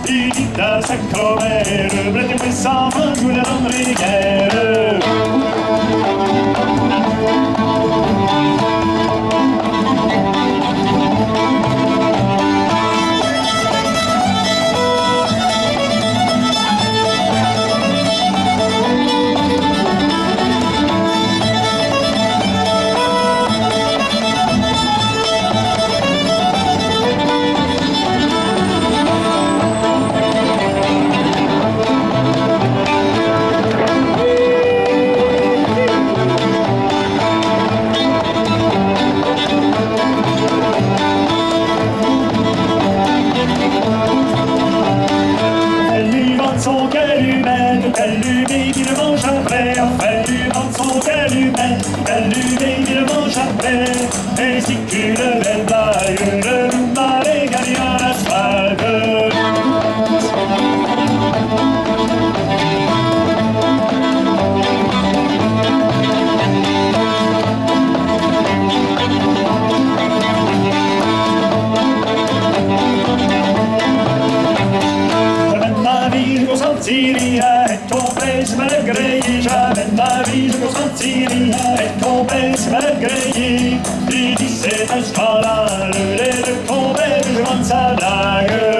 il dit à sa commère, prêtez-moi 100 francs, je vous la donnerai guère. Son calumet, calumet qui le mange après, enfin lui vendre son calumet, calumet qui le mange après, ainsi qu'une belle bague, le loup marais gagnant la soirée. Et ton pèse malgré, j'amène ma vie jusqu'au sentier. Et ton pèse malgré, il dit c'est un scandale, les deux tombaient, je vends sa blague.